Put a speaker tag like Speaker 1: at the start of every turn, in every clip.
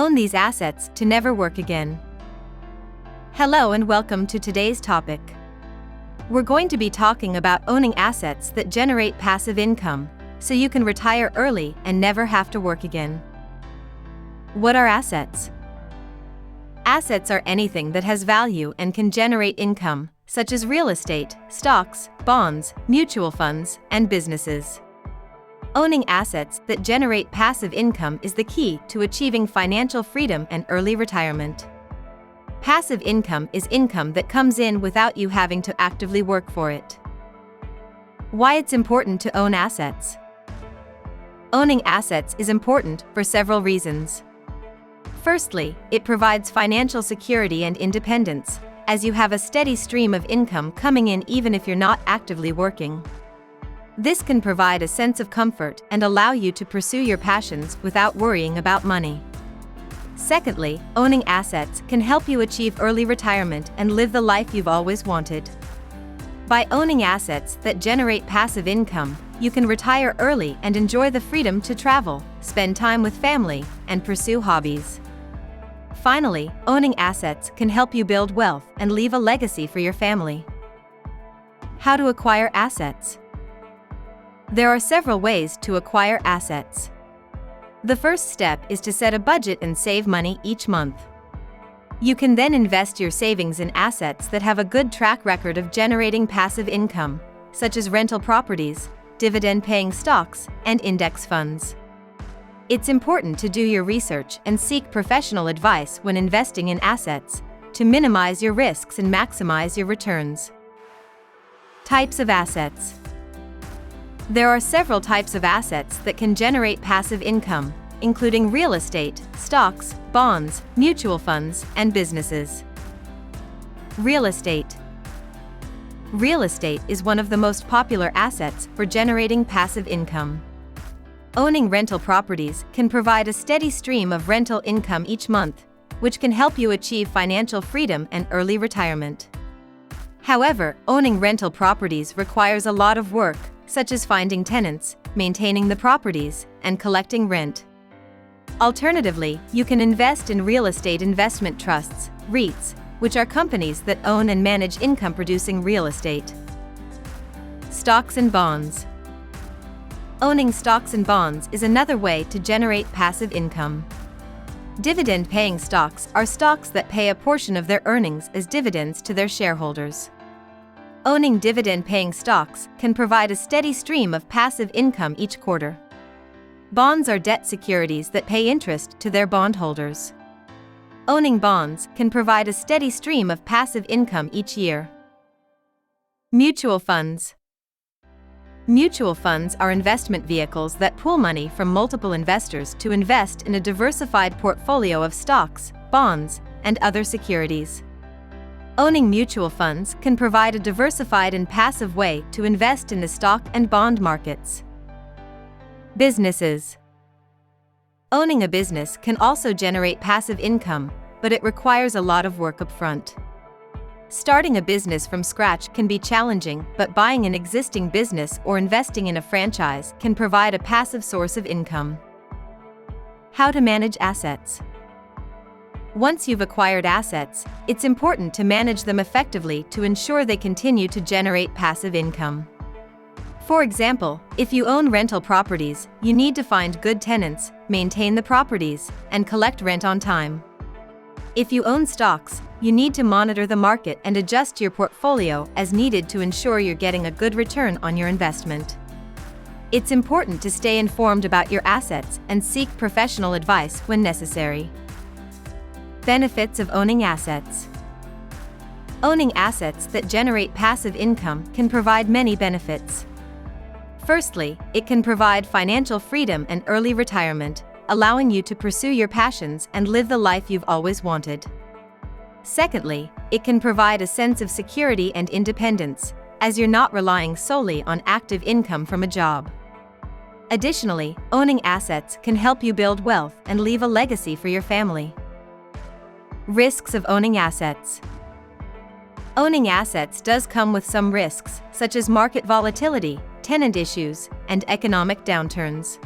Speaker 1: Own these assets to never work again. Hello and welcome to today's topic. We're going to be talking about owning assets that generate passive income, so you can retire early and never have to work again. What are assets? Assets are anything that has value and can generate income, such as real estate, stocks, bonds, mutual funds, and businesses. Owning assets that generate passive income is the key to achieving financial freedom and early retirement. Passive income is income that comes in without you having to actively work for it. Why it's important to own assets. Owning assets is important for several reasons. Firstly, it provides financial security and independence, as you have a steady stream of income coming in even if you're not actively working. This can provide a sense of comfort and allow you to pursue your passions without worrying about money. Secondly, owning assets can help you achieve early retirement and live the life you've always wanted. By owning assets that generate passive income, you can retire early and enjoy the freedom to travel, spend time with family, and pursue hobbies. Finally, owning assets can help you build wealth and leave a legacy for your family. How to acquire assets? There are several ways to acquire assets. The first step is to set a budget and save money each month. You can then invest your savings in assets that have a good track record of generating passive income, such as rental properties, dividend-paying stocks, and index funds. It's important to do your research and seek professional advice when investing in assets, to minimize your risks and maximize your returns. Types of assets. There are several types of assets that can generate passive income, including real estate, stocks, bonds, mutual funds, and businesses. Real estate. Real estate is one of the most popular assets for generating passive income. Owning rental properties can provide a steady stream of rental income each month, which can help you achieve financial freedom and early retirement. However, owning rental properties requires a lot of work, such as finding tenants, maintaining the properties, and collecting rent. Alternatively, you can invest in real estate investment trusts, REITs, which are companies that own and manage income-producing real estate. Stocks and bonds. Owning stocks and bonds is another way to generate passive income. Dividend-paying stocks are stocks that pay a portion of their earnings as dividends to their shareholders. Owning dividend-paying stocks can provide a steady stream of passive income each quarter. Bonds are debt securities that pay interest to their bondholders. Owning bonds can provide a steady stream of passive income each year. Mutual funds. Mutual funds are investment vehicles that pool money from multiple investors to invest in a diversified portfolio of stocks, bonds, and other securities. Owning mutual funds can provide a diversified and passive way to invest in the stock and bond markets. Businesses. Owning a business can also generate passive income, but it requires a lot of work upfront. Starting a business from scratch can be challenging, but buying an existing business or investing in a franchise can provide a passive source of income. How to manage assets. Once you've acquired assets, it's important to manage them effectively to ensure they continue to generate passive income. For example, if you own rental properties, you need to find good tenants, maintain the properties, and collect rent on time. If you own stocks, you need to monitor the market and adjust your portfolio as needed to ensure you're getting a good return on your investment. It's important to stay informed about your assets and seek professional advice when necessary. Benefits of owning assets. Owning assets that generate passive income can provide many benefits. Firstly, it can provide financial freedom and early retirement, allowing you to pursue your passions and live the life you've always wanted. Secondly, it can provide a sense of security and independence, as you're not relying solely on active income from a job. Additionally, owning assets can help you build wealth and leave a legacy for your family. Risks of owning assets. Owning assets does come with some risks, such as market volatility, tenant issues, and economic downturns.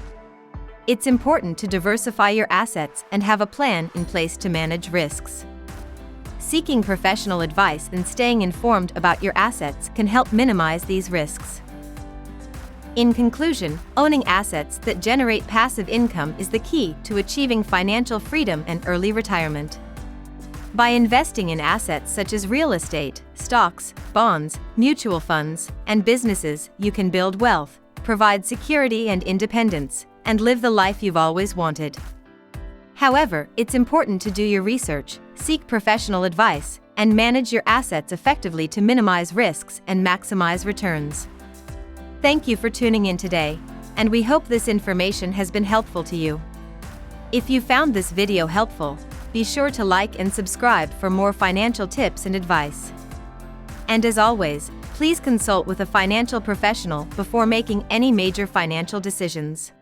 Speaker 1: It's important to diversify your assets and have a plan in place to manage risks. Seeking professional advice and staying informed about your assets can help minimize these risks. In conclusion, owning assets that generate passive income is the key to achieving financial freedom and early retirement. By investing in assets such as real estate, stocks, bonds, mutual funds, and businesses, you can build wealth, provide security and independence, and live the life you've always wanted. However, it's important to do your research, seek professional advice, and manage your assets effectively to minimize risks and maximize returns. Thank you for tuning in today, and we hope this information has been helpful to you. If you found this video helpful, be sure to like and subscribe for more financial tips and advice. And as always, please consult with a financial professional before making any major financial decisions.